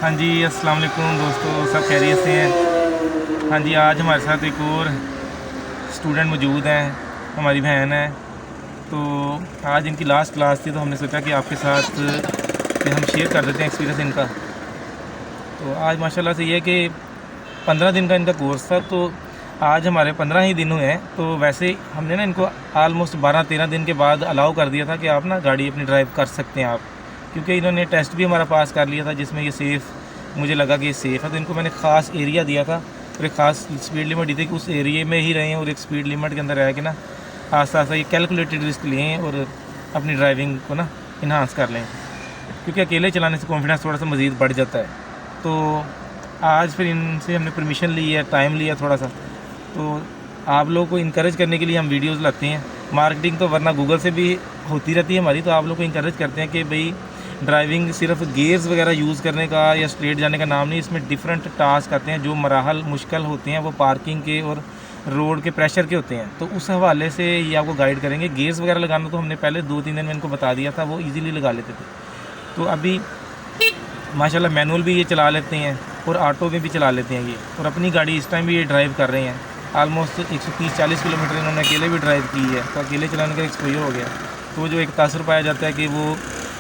हाँ जी, अस्सलाम वालेकुम दोस्तों, सब खैरियत से हैं। हाँ जी, आज हमारे साथ एक और स्टूडेंट मौजूद हैं, हमारी बहन है। तो आज इनकी लास्ट क्लास थी, तो हमने सोचा कि आपके साथ कि हम शेयर कर देते हैं एक्सपीरियंस इनका। तो आज माशाल्लाह से ये है कि 15 दिन का इनका कोर्स था, तो आज हमारे 15 ही दिन हुए हैं। तो वैसे हमने ना इनको आलमोस्ट 12-13 दिन के बाद अलाउ कर दिया था कि आप ना गाड़ी अपनी ड्राइव कर सकते हैं आप, क्योंकि इन्होंने टेस्ट भी हमारा पास कर लिया था जिसमें ये सेफ़, मुझे लगा कि ये सेफ़ है। तो इनको मैंने ख़ास एरिया दिया था और एक ख़ास स्पीड लिमिट दी थी कि उस एरिए में ही रहें और एक स्पीड लिमिट के अंदर रह के ना आस्ता आस्ता ये कैलकुलेटेड रिस्क लें और अपनी ड्राइविंग को ना इन्हांस कर लें, क्योंकि अकेले चलाने से कॉन्फिडेंस थोड़ा सा मज़ीद बढ़ जाता है। तो आज फिर इनसे हमने परमिशन ली है, टाइम लिया थोड़ा सा। तो आप लोगों को इनकरेज करने के लिए हम वीडियोस लाते हैं। मार्केटिंग तो वरना गूगल से भी होती रहती है हमारी, तो आप लोगों को इनकरेज करते हैं कि भाई ड्राइविंग सिर्फ गियर्स वगैरह यूज़ करने का या स्ट्रेट जाने का नाम नहीं, इसमें डिफरेंट टास्क आते हैं जो मराहल मुश्किल होते हैं, वो पार्किंग के और रोड के प्रेशर के होते हैं। तो उस हवाले से ये आपको गाइड करेंगे। गियर्स वगैरह लगाना तो हमने पहले 2-3 दिन में इनको बता दिया था, वो ईज़िली लगा लेते थे। तो अभी माशाल्लाह मैनुअल भी ये चला लेते हैं और ऑटो में भी चला लेते हैं ये, और अपनी गाड़ी इस टाइम भी ये ड्राइव कर रहे हैं। आलमोस्ट 130-40 किलोमीटर इन्होंने अकेले भी ड्राइव की है, तो अकेले चलाने का एक्सपोजर हो गया। तो जो एक तासुर पाया जाता है कि वो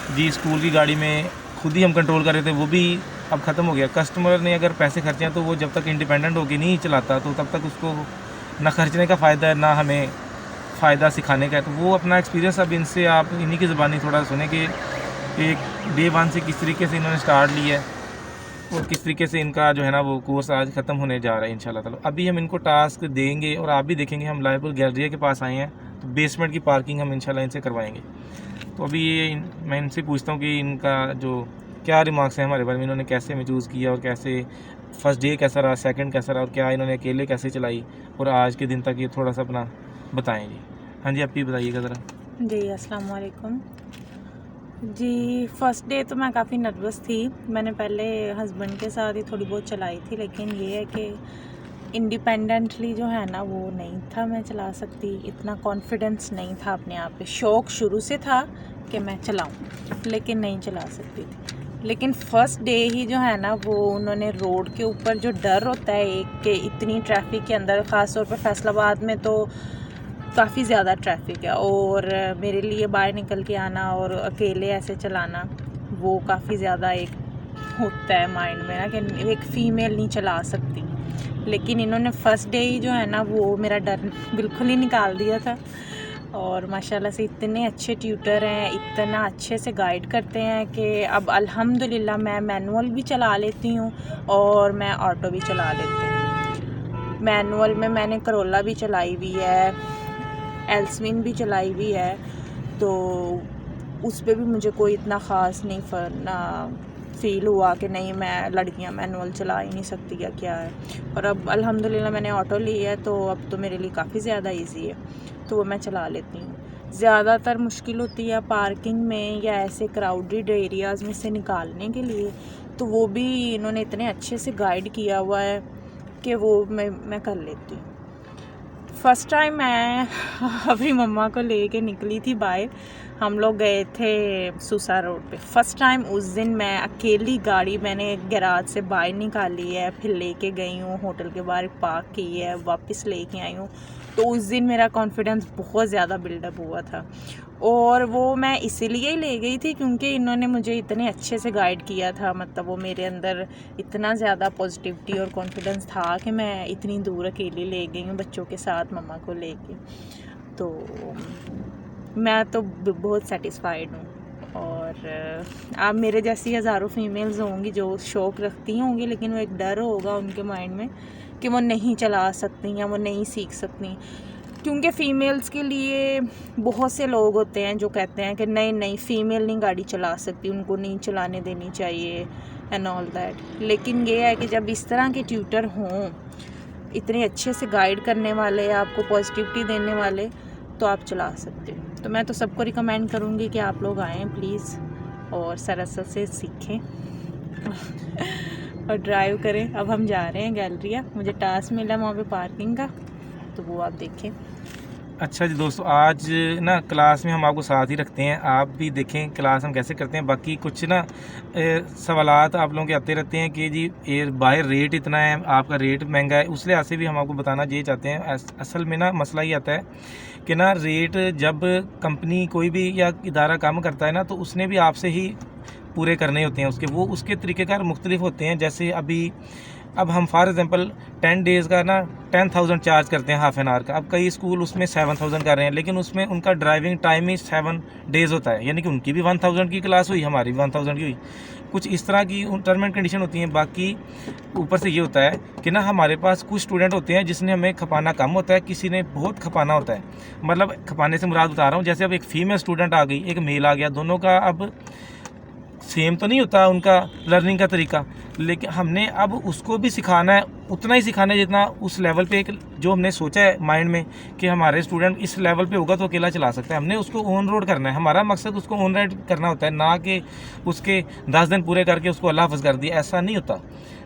जी स्कूल की गाड़ी में खुद ही हम कंट्रोल कर रहे थे, वो भी अब ख़त्म हो गया। कस्टमर ने अगर पैसे खर्चे हैं तो वो जब तक इंडिपेंडेंट होकर नहीं चलाता तो तब तक उसको ना खर्चने का फ़ायदा है ना हमें फ़ायदा सिखाने का है। तो वो अपना एक्सपीरियंस अब इनसे आप इन्हीं की ज़बानी थोड़ा सुने कि एक डे 1 से किस तरीके से इन्होंने स्टार्ट लिया है और किस तरीके से इनका जो है ना वो कोर्स आज ख़त्म होने जा रहा है इंशाल्लाह ताला। अभी हम इनको टास्क देंगे और आप भी देखेंगे। हम लायपुर गैलरिया के पास आए हैं, तो बेसमेंट की पार्किंग हम इंशाल्लाह इनसे करवाएंगे। तो अभी ये मैं इनसे पूछता हूँ कि इनका जो क्या रिमार्क्स हैं हमारे बारे में, इन्होंने कैसे हमें चूज़ किया और कैसे फर्स्ट डे कैसा रहा, सेकंड कैसा रहा, और क्या इन्होंने अकेले कैसे चलाई और आज के दिन तक ये थोड़ा सा अपना बताएँ जी। हाँ जी, आप भी बताइएगा ज़रा। जी अस्सलाम वालेकुम जी। फ़र्स्ट डे तो मैं काफ़ी नर्वस थी। मैंने पहले हस्बैंड के साथ ही थोड़ी बहुत चलाई थी, लेकिन ये है कि इंडिपेंडेंटली जो है ना वो नहीं था मैं चला सकती, इतना कॉन्फिडेंस नहीं था अपने आप पे। शौक़ शुरू से था कि मैं चलाऊं, लेकिन नहीं चला सकती थी। लेकिन फ़र्स्ट डे ही जो है ना वो उन्होंने रोड के ऊपर जो डर होता है एक कि इतनी ट्रैफिक के अंदर, ख़ास तौर पर फैसलाबाद में तो काफ़ी ज़्यादा ट्रैफिक है, और मेरे लिए बाहर निकल के आना और अकेले ऐसे चलाना वो काफ़ी ज़्यादा एक होता है माइंड में ना कि एक फ़ीमेल नहीं चला सकती। लेकिन इन्होंने फ़र्स्ट डे ही जो है ना वो मेरा डर बिल्कुल ही निकाल दिया था। और माशाल्लाह से इतने अच्छे ट्यूटर हैं, इतना अच्छे से गाइड करते हैं कि अब अल्हम्दुलिल्लाह मैं मैनुअल भी चला लेती हूँ और मैं ऑटो भी चला लेती हूँ। मैनुअल में मैंने करोला भी चलाई हुई है, एल्सविन भी चलाई हुई है, तो उस पे भी मुझे कोई इतना ख़ास नहीं फ़ील हुआ कि नहीं मैं लड़कियां मैनुअल चला ही नहीं सकती या क्या है। और अब अल्हम्दुलिल्लाह मैंने ऑटो ली है, तो अब तो मेरे लिए काफ़ी ज़्यादा इजी है, तो वो मैं चला लेती हूँ। ज़्यादातर मुश्किल होती है पार्किंग में या ऐसे क्राउडेड एरियाज़ में से निकालने के लिए, तो वो भी इन्होंने इतने अच्छे से गाइड किया हुआ है कि वो मैं कर लेती हूँ। फ़र्स्ट टाइम मैं अपनी मम्मा को लेके निकली थी बाहर। हम लोग गए थे सूसा रोड पे। फ़र्स्ट टाइम उस दिन मैं अकेली गाड़ी मैंने गैराज से बाहर निकाली है, फिर लेके गई हूँ, होटल के बाहर पार्क की है, वापस लेके आई हूँ। तो उस दिन मेरा कॉन्फिडेंस बहुत ज़्यादा बिल्डअप हुआ था, और वो मैं इसीलिए ही ले गई थी क्योंकि इन्होंने मुझे इतने अच्छे से गाइड किया था। मतलब वो मेरे अंदर इतना ज़्यादा पॉजिटिविटी और कॉन्फिडेंस था कि मैं इतनी दूर अकेली ले गई हूँ बच्चों के साथ मम्मा को लेके। तो मैं तो बहुत सेटिस्फाइड हूँ। और आप मेरे जैसी हज़ारों फीमेल्स होंगी जो शौक़ रखती होंगी, लेकिन वो एक डर होगा उनके माइंड में कि वो नहीं चला सकती या वो नहीं सीख सकती। क्योंकि फ़ीमेल्स के लिए बहुत से लोग होते हैं जो कहते हैं कि नहीं फ़ीमेल नहीं गाड़ी चला सकती, उनको नहीं चलाने देनी चाहिए एंड ऑल दैट। लेकिन ये है कि जब इस तरह के ट्यूटर हों, इतने अच्छे से गाइड करने वाले, आपको पॉजिटिविटी देने वाले, तो आप चला सकते हो। तो मैं तो सबको रिकमेंड करूँगी कि आप लोग आएँ प्लीज़ और सरसत से सीखें और ड्राइव करें। अब हम जा रहे हैं गैलरिया, मुझे टास्क मिला वहाँ पे पार्किंग का, तो वो आप देखें। अच्छा जी दोस्तों, आज ना क्लास में हम आपको साथ ही रखते हैं, आप भी देखें क्लास हम कैसे करते हैं। बाकी कुछ ना सवालात आप लोगों के आते रहते हैं कि जी ये बाहर रेट इतना है, आपका रेट महंगा है, उस लिहाज से भी हम आपको बताना ये चाहते हैं। असल में ना मसला ये आता है कि ना रेट जब कंपनी कोई भी या इदारा काम करता है ना, तो उसने भी आपसे ही पूरे करने होते हैं, उसके तरीक़ेकार मुख्तलिफ होते हैं। जैसे अब हम फॉर एग्ज़ाम्पल 10 डेज़ का ना 10,000 चार्ज करते हैं हाफ़ एन आवर का। अब कई स्कूल उसमें 7,000 कर रहे हैं, लेकिन उसमें उनका ड्राइविंग टाइम ही 7 डेज़ होता है, यानी कि उनकी भी 1,000 की क्लास हुई, हमारी भी 1,000 की हुई। कुछ इस तरह की टर्म एंड कंडीशन होती हैं। बाकी ऊपर से ये होता है कि ना हमारे पास कुछ स्टूडेंट होते हैं जिसने हमें खपाना कम होता है, किसी ने बहुत खपाना होता है। मतलब खपाने से मुराद बता रहा हूँ, जैसे अब एक फ़ीमेल स्टूडेंट आ गई, एक मेल आ गया, दोनों का अब सेम तो नहीं होता उनका लर्निंग का तरीका, लेकिन हमने अब उसको भी सिखाना है, उतना ही सिखाना है जितना उस लेवल पे एक जो हमने सोचा है माइंड में कि हमारे स्टूडेंट इस लेवल पे होगा तो अकेला चला सकता है। हमने उसको ऑन रोड करना है, हमारा मकसद उसको ऑन राइड करना होता है, ना कि उसके 10 दिन पूरे करके उसको अल्लाह हाफ़िज़ कर दिया, ऐसा नहीं होता।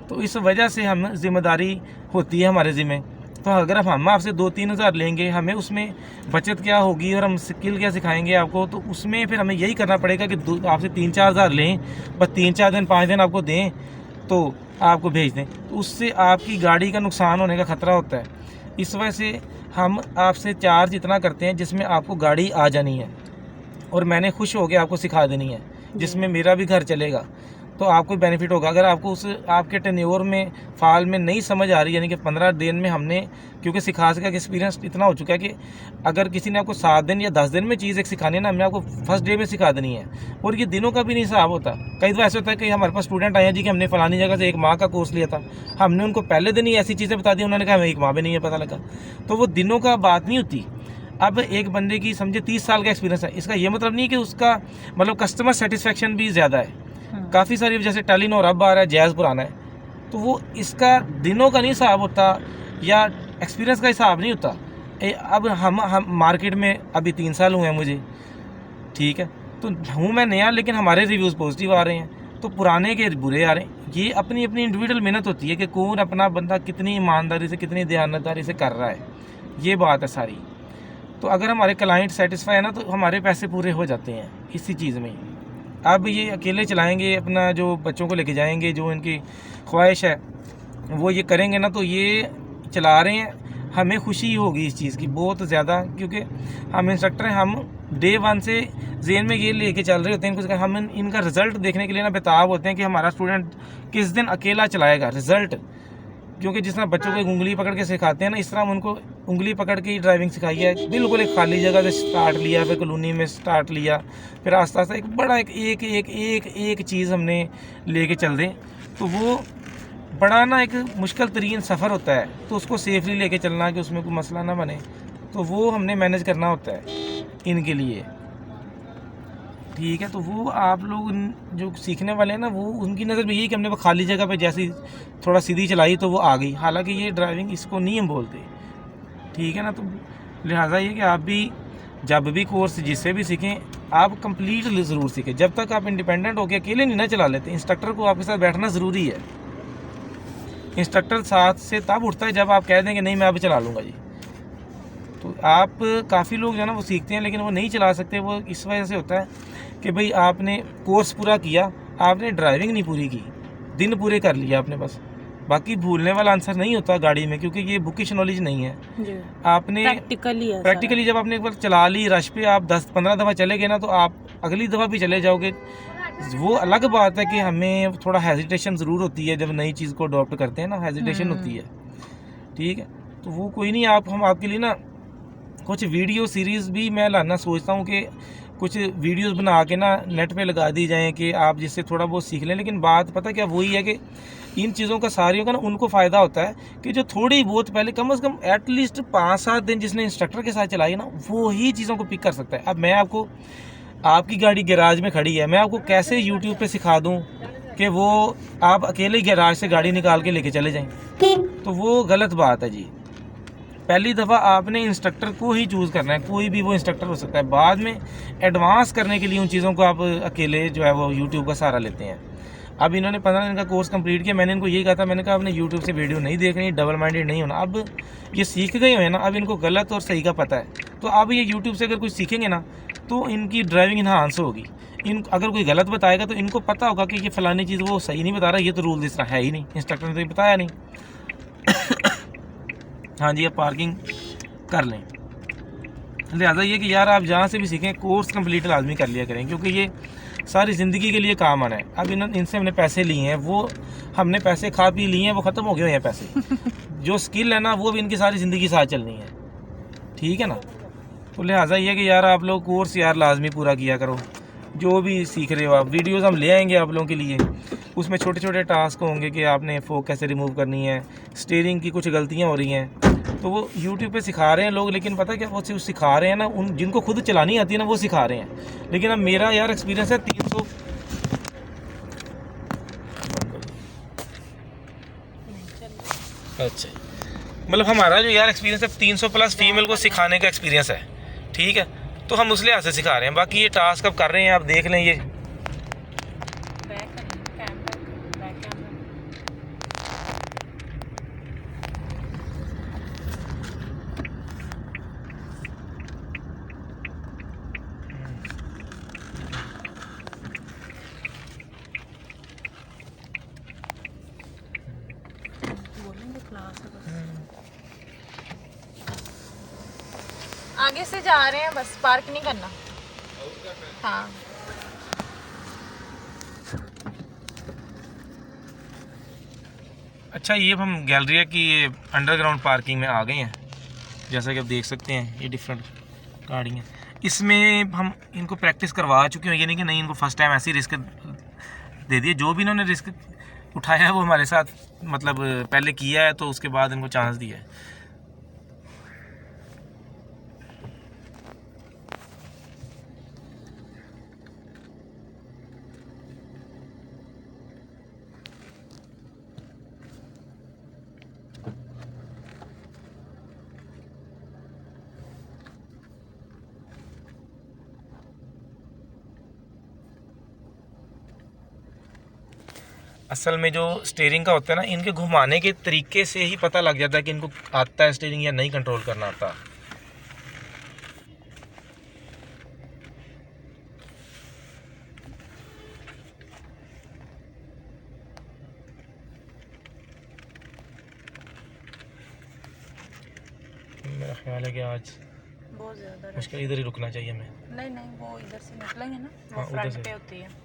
तो इस वजह से हम जिम्मेदारी होती है हमारे ज़िम्मे। तो अगर हम आपसे 2-3 हज़ार लेंगे, हमें उसमें बचत क्या होगी और हम स्किल क्या सिखाएंगे आपको, तो उसमें फिर हमें यही करना पड़ेगा कि आपसे 3-4 हज़ार लें, बस 3-4 दिन 5 दिन आपको दें तो आपको भेज दें, तो उससे आपकी गाड़ी का नुकसान होने का ख़तरा होता है। इस वजह से हम आपसे चार्ज इतना करते हैं जिसमें आपको गाड़ी आ जानी है और मैंने खुश हो के आपको सिखा देनी है, जिसमें मेरा भी घर चलेगा, तो आपको बेनिफिट होगा। अगर आपको उस आपके टेन्योर में फाल में नहीं समझ आ रही, यानी कि 15 दिन में हमने क्योंकि सिखा एक्सपीरियंस इतना हो चुका है कि अगर किसी ने आपको 7 दिन या 10 दिन में चीज़ एक सिखानी है ना, हमने आपको फर्स्ट डे में सिखा देनी है। और ये दिनों का भी नहीं हिसाब होता। कई दफ़ा ऐसा होता है कि हमारे पास स्टूडेंट आए हैं जी कि हमने फ़लानी जगह से 1 माह का कोर्स लिया था, हमने उनको पहले दिन ही ऐसी चीज़ें बता दी, उन्होंने कहा हमें 1 माह भी नहीं है पता लगा। तो वो दिनों का बात नहीं होती। अब एक बंदे की समझे 30 साल का एक्सपीरियंस है, इसका ये मतलब नहीं कि उसका मतलब कस्टमर सेटिस्फेक्शन भी ज़्यादा है। काफ़ी सारी जैसे टेलीनॉर अब आ रहा है, जैज़ पुराना है, तो वो इसका दिनों का नहीं हिसाब होता या एक्सपीरियंस का हिसाब नहीं होता। अब हम मार्केट में अभी 3 साल हुए हैं मुझे, ठीक है, तो हूँ मैं नया, लेकिन हमारे रिव्यूज़ पॉजिटिव आ रहे हैं, तो पुराने के बुरे आ रहे हैं। ये अपनी अपनी इंडिविजुअल मेहनत होती है कि कौन अपना बंदा कितनी ईमानदारी से कितनी दयानतदारी से कर रहा है, ये बात है सारी। तो अगर हमारे क्लाइंट सेटिस्फाई है ना, तो हमारे पैसे पूरे हो जाते हैं इसी चीज़ में। अब ये अकेले चलाएंगे, अपना जो बच्चों को लेके जाएंगे, जो इनकी ख्वाहिश है वो ये करेंगे ना, तो ये चला रहे हैं, हमें खुशी होगी इस चीज़ की बहुत ज़्यादा, क्योंकि हम इंस्ट्रक्टर हैं, हम डे 1 से ज़हन में ये लेके चल रहे होते हैं कुछ, हम इनका रिज़ल्ट देखने के लिए ना बेताब होते हैं कि हमारा स्टूडेंट किस दिन अकेला चलाएगा रिज़ल्ट। क्योंकि जिस तरह बच्चों को एक उंगली पकड़ के सिखाते हैं ना, इस तरह हम उनको उंगली पकड़ के ही ड्राइविंग सिखाई है। बिल्कुल एक खाली जगह से स्टार्ट लिया, फिर कॉलोनी में स्टार्ट लिया, फिर आस्ता आस्ता एक बड़ा एक चीज़ हमने लेके चल दें, तो वो बड़ा ना एक मुश्किल तरीन सफ़र होता है, तो उसको सेफली लेके चलना कि उसमें कोई मसला ना बने, तो वो हमने मैनेज करना होता है इनके लिए, ठीक है। तो वो आप लोग जो सीखने वाले हैं ना, वो उनकी नज़र में यही कि हमने वो खाली जगह पे जैसी थोड़ा सीधी चलाई तो वो आ गई, हालांकि ये ड्राइविंग इसको नहीं हम बोलते, ठीक है ना। तो लिहाजा ये कि आप भी जब भी कोर्स जिससे भी सीखें, आप कंप्लीट ज़रूर सीखें। जब तक आप इंडिपेंडेंट होकर अकेले नहीं ना चला लेते, इंस्ट्रक्टर को आपके साथ बैठना ज़रूरी है। इंस्ट्रक्टर साथ से तब उठता है जब आप कह देंगे नहीं मैं अब चला लूँगा जी। तो आप काफ़ी लोग जो है ना वो सीखते हैं, लेकिन वो नहीं चला सकते। वो इस वजह से होता है कि भाई आपने कोर्स पूरा किया, आपने ड्राइविंग नहीं पूरी की, दिन पूरे कर लिया आपने बस, बाकी भूलने वाला आंसर नहीं होता गाड़ी में, क्योंकि ये बुकिश नॉलेज नहीं है जी। आपने प्रैक्टिकली जब आपने एक बार चला ली रश पे, आप 10-15 दफ़ा चले गए ना, तो आप अगली दफ़ा भी चले जाओगे। वो अलग बात है कि हमें थोड़ा हेजिटेशन ज़रूर होती है, जब नई चीज़ को अडॉप्ट करते हैं ना, हेजिटेशन होती है, ठीक है। तो वो कोई नहीं, हम आपके लिए ना कुछ वीडियो सीरीज़ भी मैं लाना सोचता हूँ कि कुछ वीडियोस बना के ना नेट पे लगा दी जाएं कि आप जिससे थोड़ा बहुत सीख लें। लेकिन बात पता क्या वही है कि इन चीज़ों का सारियों का ना उनको फ़ायदा होता है कि जो थोड़ी बहुत पहले कम से कम एटलीस्ट 5-7 दिन जिसने इंस्ट्रक्टर के साथ चलाई ना, वो ही चीज़ों को पिक कर सकता है। अब मैं आपको, आपकी गाड़ी गैराज में खड़ी है, मैं आपको कैसे यूट्यूब पे सिखा दूँ कि वो आप अकेले गैराज से गाड़ी निकाल के लेके चले जाएँ, तो वो गलत बात है जी। पहली दफ़ा आपने इंस्ट्रक्टर को ही चूज़ करना है, कोई भी वो इंस्ट्रक्टर हो सकता है। बाद में एडवांस करने के लिए उन चीज़ों को आप अकेले जो है वो यूट्यूब का सहारा लेते हैं। अब इन्होंने 15 दिन का कोर्स कंप्लीट किया, मैंने इनको यही कहा था, मैंने कहा आपने यूट्यूब से वीडियो नहीं देखनी, डबल माइंडेड नहीं होना। अब ये सीख गए हैं ना, अब इनको गलत और सही का पता है, तो अब ये यूट्यूब से अगर कुछ सीखेंगे ना तो इनकी ड्राइविंग इन्हांस होगी। इन अगर कोई गलत बताएगा तो इनको पता होगा कि ये फलानी चीज़ वो सही नहीं बता रहा, ये तो रूल इस तरह है ही नहीं, इंस्ट्रक्टर ने तो ये बताया नहीं। हाँ जी, आप पार्किंग कर लें। लिहाजा ये कि यार आप जहाँ से भी सीखें कोर्स कंप्लीट लाजमी कर लिया करें, क्योंकि ये सारी ज़िंदगी के लिए काम आना है। अब इनसे हमने पैसे लिए हैं, वो हमने पैसे खा पी लिए हैं, वो ख़त्म हो गए हैं पैसे। जो स्किल है ना वो भी इनकी सारी ज़िंदगी साथ चलनी है, ठीक है ना। तो लिहाजा ये कि यार आप लोग कोर्स यार लाजमी पूरा किया करो। जो भी सीख रहे हो आप, वीडियोज़ हम ले आएंगे आप लोगों के लिए, उसमें छोटे छोटे टास्क होंगे कि आपने फोक कैसे रिमूव करनी है, स्टीयरिंग की कुछ गलतियाँ हो रही हैं तो वो यूट्यूब पे सिखा रहे हैं लोग। लेकिन पता क्या, वो सिर्फ सिखा रहे हैं ना, उन जिनको खुद चलानी आती है ना वो सिखा रहे हैं। लेकिन अब मेरा यार एक्सपीरियंस है 300 अच्छा, मतलब हमारा जो यार एक्सपीरियंस है 300 प्लस फीमेल को सिखाने का एक्सपीरियंस है, ठीक है। तो हम उस लिहाज से सिखा रहे हैं। बाकी ये टास्क अब कर रहे हैं, आप देख लें। ये आगे से जा रहे हैं, बस पार्क नहीं करना। हाँ, अच्छा, ये हम गैलरिया की अंडरग्राउंड पार्किंग में आ गए हैं। जैसा कि आप देख सकते हैं ये डिफरेंट गाड़ियाँ, इसमें हम इनको प्रैक्टिस करवा चुके हैं। ये नहीं कि नहीं इनको फर्स्ट टाइम ऐसे ही रिस्क दे दिए। जो भी इन्होंने रिस्क उठाया है वो हमारे साथ मतलब पहले किया है, तो उसके बाद इनको चांस दिया है। असल में जो स्टीयरिंग का होता है ना, इनके घुमाने के तरीके से ही पता लग जाता है कि इनको आता है स्टीयरिंग या नहीं कंट्रोल करना आता। मेरा ख्याल है कि आज बहुत ज़्यादा मुश्किल इधर ही रुकना चाहिए हमें। नहीं, वो इधर से निकलेंगे ना, वो हाँ, उधर फ्रंट से। पे होती है।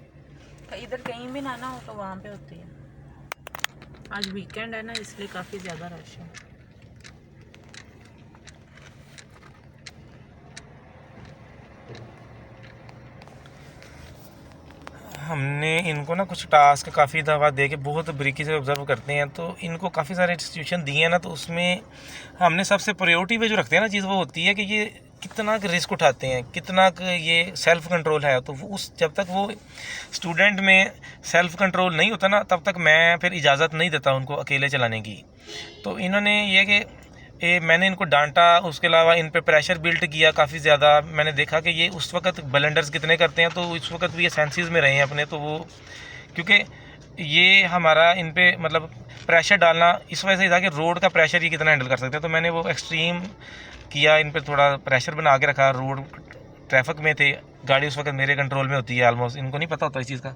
इधर कहीं भी ना हो तो वहाँ पे होती है। आज वीकेंड है ना, इसलिए काफ़ी ज़्यादा रश है। हमने इनको ना कुछ टास्क काफ़ी दफ़ा दे के बहुत बारीकी से ऑब्ज़र्व करते हैं, तो इनको काफ़ी सारे इंस्टीट्यूशन दिए हैं ना, तो उसमें हमने सबसे प्रायोरिटी पे जो रखते हैं ना चीज़, वो होती है कि ये कितना रिस्क उठाते हैं, कितना ये सेल्फ़ कंट्रोल है। तो उस जब तक वो स्टूडेंट में सेल्फ़ कंट्रोल नहीं होता ना, तब तक मैं फिर इजाज़त नहीं देता उनको अकेले चलाने की। तो इन्होंने ये कि मैंने इनको डांटा, उसके अलावा इन पे प्रेशर बिल्ट किया काफ़ी ज़्यादा। मैंने देखा कि ये उस वक्त ब्लेंडर्स कितने करते हैं, तो इस वक्त भी ये सेंसेस में रहे हैं अपने। तो वो क्योंकि ये हमारा इन पे मतलब प्रेशर डालना इस वजह से था कि रोड का प्रेशर ये कितना हैंडल कर सकते हैं। तो मैंने वो एक्सट्रीम किया, इन पे थोड़ा प्रेशर बना के रखा। रोड ट्रैफिक में थे, गाड़ी उस वक्त मेरे कंट्रोल में होती है ऑलमोस्ट, इनको नहीं पता होता इस चीज़ का।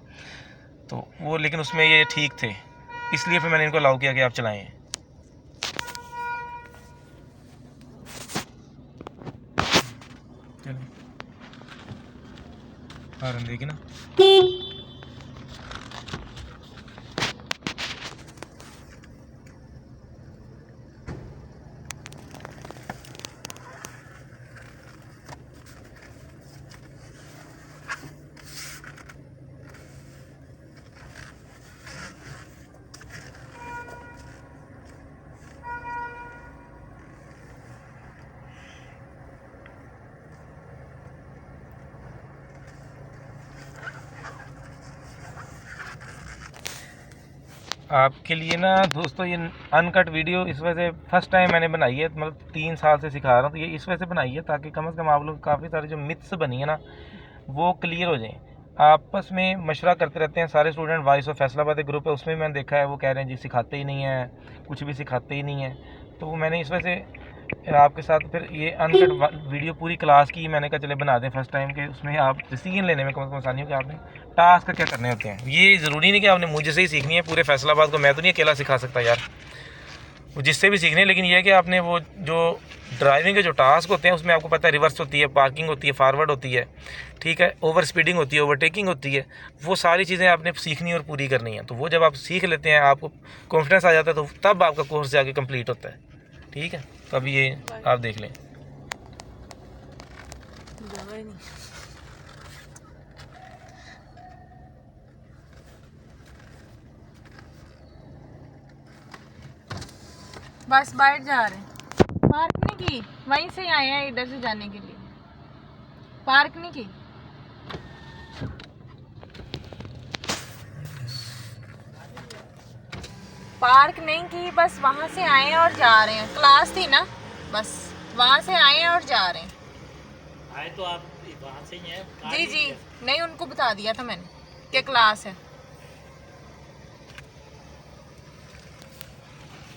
तो वो लेकिन उसमें ये ठीक थे, इसलिए फिर मैंने इनको अलाउ किया कि आप चलाएँ। हॉर्न देखिए ना। आपके लिए ना दोस्तों ये अनकट वीडियो इस वजह से फर्स्ट टाइम मैंने बनाई है, मतलब 3 साल से सिखा रहा हूँ। तो ये इस वजह से बनाई है ताकि कम से कम आप लोग काफ़ी सारे जो मिथ्स बनी है ना वो क्लियर हो जाएं। आपस में मशवरा करते रहते हैं सारे स्टूडेंट। वॉइस ऑफ फैसलाबाद एक ग्रुप है, उसमें मैंने देखा है वो कह रहे हैं जी सिखाते ही नहीं है, कुछ भी सिखाते ही नहीं है। तो मैंने इस वजह से फिर आपके साथ फिर ये अनकट वीडियो पूरी क्लास की मैंने कहा चले बना दें फर्स्ट टाइम के, उसमें आप डिसीजन लेने में कम से कम आसानी हो कि आपने टास्क क्या करने होते हैं। ये ज़रूरी नहीं कि आपने मुझे से ही सीखनी है, पूरे फैसलाबाद को मैं तो नहीं अकेला सिखा सकता यार, वो जिससे भी सीखने, लेकिन ये है कि आपने वो जो ड्राइविंग के जो टास्क होते हैं उसमें आपको पता है रिवर्स होती है, पार्किंग होती है, फॉरवर्ड होती है, ठीक है, ओवर स्पीडिंग होती है, ओवरटेकिंग होती है, वो सारी चीज़ें आपने सीखनी और पूरी करनी है। तो वो जब आप सीख लेते हैं, आपको कॉन्फिडेंस आ जाता है, तो तब आपका कोर्स जाके कंप्लीट होता है, ठीक है। तो अभी ये आप देख लें। बस बाहर जा रहे हैं, पार्क नहीं की, वहीं से आए हैं इधर से जाने के लिए, पार्क नहीं की। पार्क नहीं की, बस वहाँ से आए हैं और जा रहे हैं, क्लास थी ना, बस वहाँ से आए हैं और जा रहे हैं। आए तो आप वहाँ से ही हैं? जी जी, नहीं उनको बता दिया था मैंने कि क्लास है।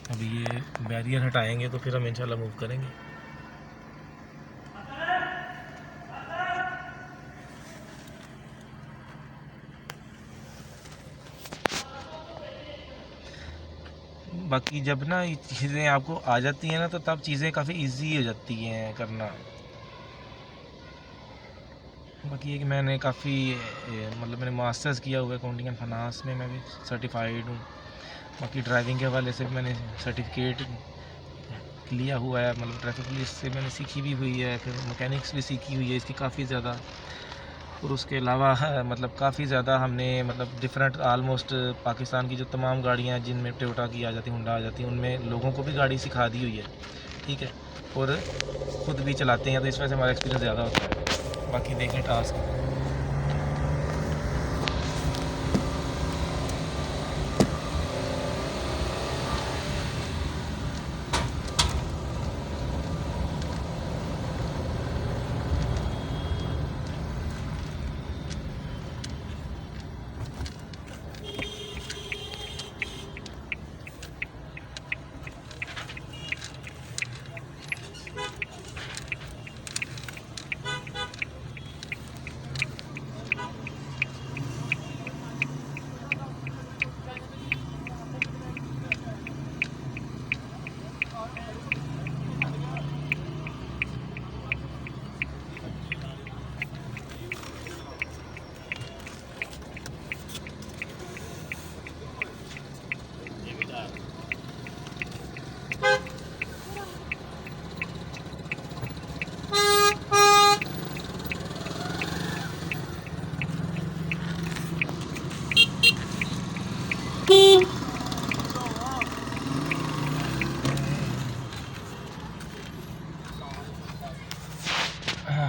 अभी ये बैरियर हटाएंगे तो फिर हम इंशाल्लाह मूव करेंगे। बाकी जब ना ये चीज़ें आपको आ जाती हैं ना, तो तब चीज़ें काफ़ी इजी हो जाती हैं करना। बाकी ये कि मैंने काफ़ी मतलब मैंने मास्टर्स किया हुआ है अकाउंटिंग एंड फाइनेंस में, मैं भी सर्टिफाइड हूँ। बाकी ड्राइविंग के हवाले से भी मैंने सर्टिफिकेट लिया हुआ है, मतलब ट्रैफिक पुलिस से मैंने सीखी भी हुई है, फिर मैकेनिक्स भी सीखी हुई है इसकी काफ़ी ज़्यादा। और उसके अलावा मतलब काफ़ी ज़्यादा हमने मतलब डिफरेंट ऑलमोस्ट पाकिस्तान की जो तमाम गाड़ियाँ जिनमें टोयोटा की आ जाती, होंडा आ जाती, उनमें लोगों को भी गाड़ी सिखा दी हुई है, ठीक है, और ख़ुद भी चलाते हैं, तो इस वजह से हमारा एक्सपीरियंस ज़्यादा होता है। बाकी देखें टास्क।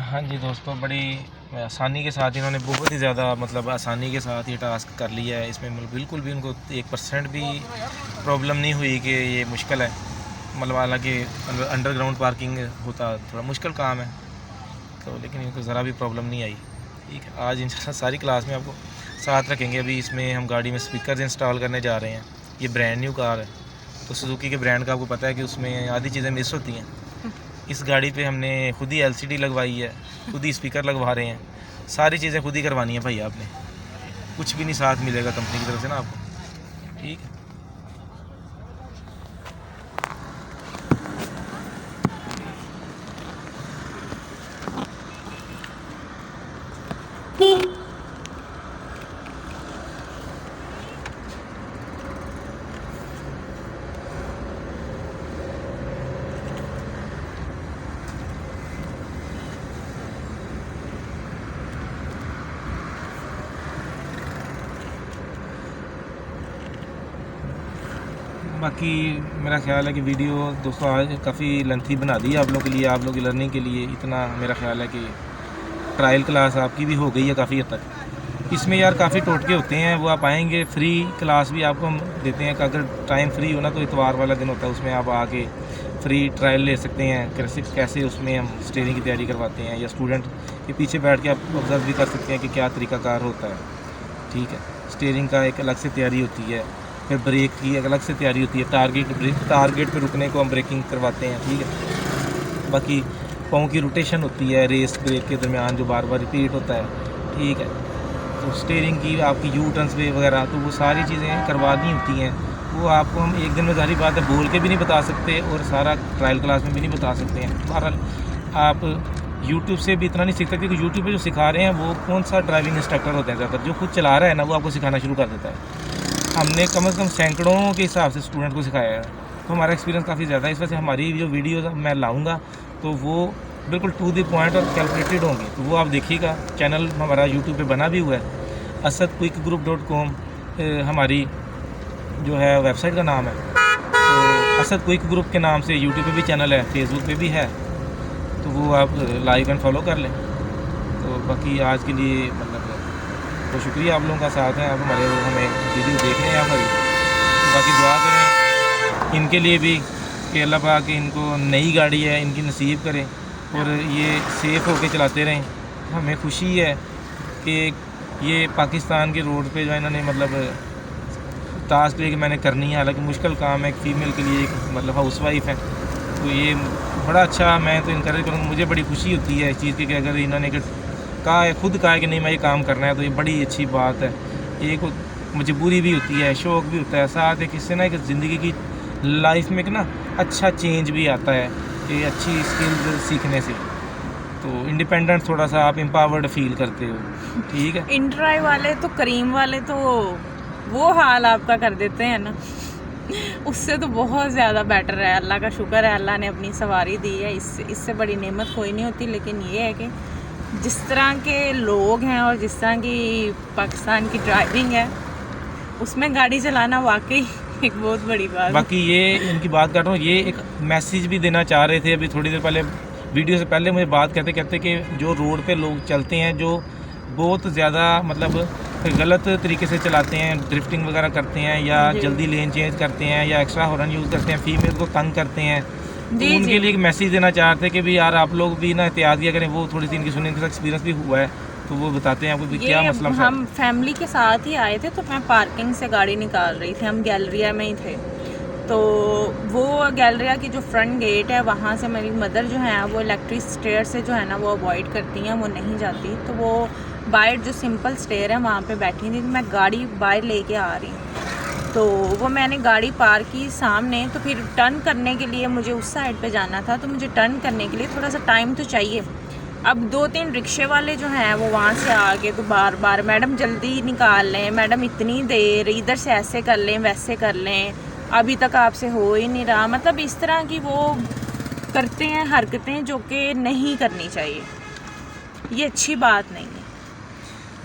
हाँ जी दोस्तों, बड़ी आसानी के साथ इन्होंने बहुत ही ज़्यादा मतलब आसानी के साथ ये टास्क कर लिया है। इसमें मतलब बिल्कुल भी उनको 1% भी प्रॉब्लम नहीं हुई कि ये मुश्किल है। मतलब हालांकि अंडरग्राउंड पार्किंग होता थोड़ा मुश्किल काम है, तो लेकिन इनको ज़रा भी प्रॉब्लम नहीं आई, ठीक है। आज इंशाल्लाह सारी क्लास में आपको साथ रखेंगे। अभी इसमें हम गाड़ी में स्पीकर इंस्टॉल करने जा रहे हैं। ये ब्रांड न्यू कार है, तो सुजुकी के ब्रांड का आपको पता है कि उसमें आधी चीज़ें मिस होती हैं। इस गाड़ी पे हमने खुद ही LCD लगवाई है, खुद ही स्पीकर लगवा रहे हैं, सारी चीज़ें खुद ही करवानी है भाई आपने, कुछ भी नहीं साथ मिलेगा कंपनी की तरफ से ना आपको, ठीक है। बाकी मेरा ख्याल है कि वीडियो दोस्तों आज काफ़ी लेंथी बना दी है आप लोगों के लिए, आप लोगों की लर्निंग के लिए। इतना मेरा ख्याल है कि ट्रायल क्लास आपकी भी हो गई है काफ़ी हद तक। इसमें यार काफ़ी टोटके होते हैं, वो आप आएंगे, फ्री क्लास भी आपको हम देते हैं कि अगर टाइम फ्री हो ना, तो इतवार वाला दिन होता है, उसमें आप आके फ्री ट्रायल ले सकते हैं। कैसे उसमें हम स्टीयरिंग की तैयारी करवाते हैं, या स्टूडेंट के पीछे बैठ के आप ऑब्जर्व भी कर सकते हैं कि क्या तरीक़ाकार होता है, ठीक है। स्टीयरिंग का एक अलग से तैयारी होती है, फिर ब्रेक की एक अलग से तैयारी होती है, टारगेट पे रुकने को हम ब्रेकिंग करवाते हैं, ठीक है। बाकी पाँव की रोटेशन होती है रेस ब्रेक के दरमियान जो बार बार रिपीट होता है, ठीक है। तो स्टीयरिंग की आपकी यू टर्न्स पे वगैरह, तो वो सारी चीज़ें करवानी होती हैं। वो आपको हम एक दिन में सारी बात है बोल के भी नहीं बता सकते और सारा ट्रायल क्लास में भी नहीं बता सकते हैं। बहरहाल आप यूट्यूब से भी इतना नहीं सीख सकते, क्योंकि यूट्यूब पे जो सिखा रहे हैं वो कौन सा ड्राइविंग इंस्ट्रक्टर होता है ज़्यादातर, जो खुद चला रहा है ना वो आपको सिखाना शुरू कर देता है। हमने कम से कम सैकड़ों के हिसाब से स्टूडेंट को सिखाया है, तो हमारा एक्सपीरियंस काफ़ी ज़्यादा है। इस वजह से हमारी जो वीडियोज़ मैं लाऊँगा तो वो बिल्कुल टू द पॉइंट और कैलकुलेटेड होंगी, तो वो आप देखिएगा। चैनल हमारा यूट्यूब पे बना भी हुआ है, asadquickgroup.com हमारी जो है वेबसाइट का नाम है। तो असद क्विक ग्रुप के नाम से यूट्यूब पे भी चैनल है, फेसबुक पे भी है, तो वो आप लाइक एंड फॉलो कर लें। तो बाकी आज के लिए मतलब तो शुक्रिया आप लोगों का साथ है, आप हमारे हमें वीडियो देख रहे हैं हमारी। तो बाकी दुआ करें इनके लिए भी कि अल्लाह पाक इनको नई गाड़ी है इनकी नसीब करें और ये सेफ़ होकर चलाते रहें। हमें खुशी है कि ये पाकिस्तान के रोड पे जो है इन्होंने मतलब टास्क लेके मैंने करनी है, हालांकि मुश्किल काम है एक फ़ीमेल के लिए, एक मतलब हाउस वाइफ है, तो ये बड़ा अच्छा, मैं तो इनकरेज करूँगा। मुझे बड़ी खुशी होती है इस चीज़ की कि अगर इन्होंने कहा है, खुद कहा है कि नहीं मैं ये काम करना है, तो ये बड़ी अच्छी बात है। एक मजबूरी भी होती है, शौक़ भी होता है, साथ एक इससे ना एक ज़िंदगी की लाइफ में एक ना अच्छा चेंज भी आता है ये अच्छी स्किल्स सीखने से। तो इंडिपेंडेंट थोड़ा सा आप एम्पावर्ड फील करते हो, ठीक है। इंड्राइव वाले तो करीम वाले तो वो हाल आपका कर देते हैं ना, उससे तो बहुत ज़्यादा बेटर है। अल्लाह का शुक्र है, अल्लाह ने अपनी सवारी दी है, इससे बड़ी नेमत कोई नहीं होती। लेकिन ये है कि जिस तरह के लोग हैं और जिस तरह की पाकिस्तान की ड्राइविंग है, उसमें गाड़ी चलाना वाकई एक बहुत बड़ी बात है। बाकी ये इनकी बात कर रहा हूँ, ये एक मैसेज भी देना चाह रहे थे अभी थोड़ी देर पहले, वीडियो से पहले मुझे बात कहते कहते कि जो रोड पे लोग चलते हैं जो बहुत ज़्यादा मतलब गलत तरीके से चलाते हैं, ड्रिफ्टिंग वगैरह करते हैं या जल्दी लेन चेंज करते हैं या एक्स्ट्रा हॉर्न यूज़ करते हैं, फीमेल को तंग करते हैं, तो उनके लिए एक मैसेज देना चाहते हैं कि भी यार आप लोग भी ना एहतियात किया करें। वो थोड़ी सी इनकी सुनने का एक्सपीरियंस भी हुआ है, तो वो बताते हैं आपको भी क्या मसला। हम फैमिली के साथ ही आए थे, तो मैं पार्किंग से गाड़ी निकाल रही थी, हम गैलरिया में ही थे। तो वो गैलरिया की जो फ्रंट गेट है वहाँ से मेरी मदर जो है वो इलेक्ट्रिक स्टेयर से जो है ना वो अवॉइड करती हैं, वो नहीं जाती। तो वो बाहर जो सिंपल स्टेयर है वहाँ पे बैठी थी, मैं गाड़ी बाहर लेके आ रही, तो वो मैंने गाड़ी पार की सामने, तो फिर टर्न करने के लिए मुझे उस साइड पे जाना था, तो मुझे टर्न करने के लिए थोड़ा सा टाइम तो चाहिए। अब 2-3 रिक्शे वाले जो हैं वो वहाँ से आके तो बार बार मैडम जल्दी निकाल लें, मैडम इतनी देर, इधर से ऐसे कर लें वैसे कर लें, अभी तक आपसे हो ही नहीं रहा। मतलब इस तरह की वो करते हैं हरकतें जो कि नहीं करनी चाहिए, ये अच्छी बात नहीं है।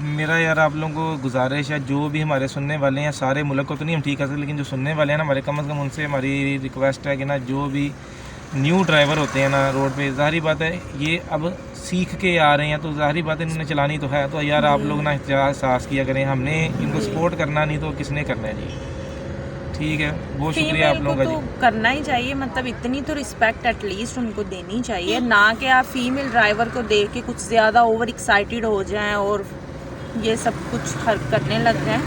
मेरा यार आप लोगों को गुजारिश है, जो भी हमारे सुनने वाले हैं, सारे मुल्क को तो नहीं हम ठीक कर सकते, लेकिन जो सुनने वाले हैं ना हमारे, कम से कम उनसे हमारी रिक्वेस्ट है कि ना जो भी न्यू ड्राइवर होते हैं ना रोड पे, ज़ाहिर बात है ये अब सीख के आ रहे हैं, तो ज़ाहिर बात है इन्होंने चलानी तो है, तो यार आप लोग ना एहसास किया करें, हमने इनको सपोर्ट करना नहीं तो किसने करना है जी, ठीक है। बहुत शुक्रिया आप लोगों का जी। तो करना ही चाहिए, मतलब इतनी तो रिस्पेक्ट एटलीस्ट उनको देनी चाहिए, ना कि आप फीमेल ड्राइवर को देख के कुछ ज़्यादा ओवर एक्साइटेड हो जाएं और ये सब कुछ करने लग जाएं।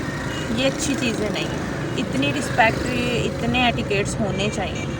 ये अच्छी चीज़ें नहीं है, इतनी रिस्पेक्ट, इतने एटिकेट्स होने चाहिए।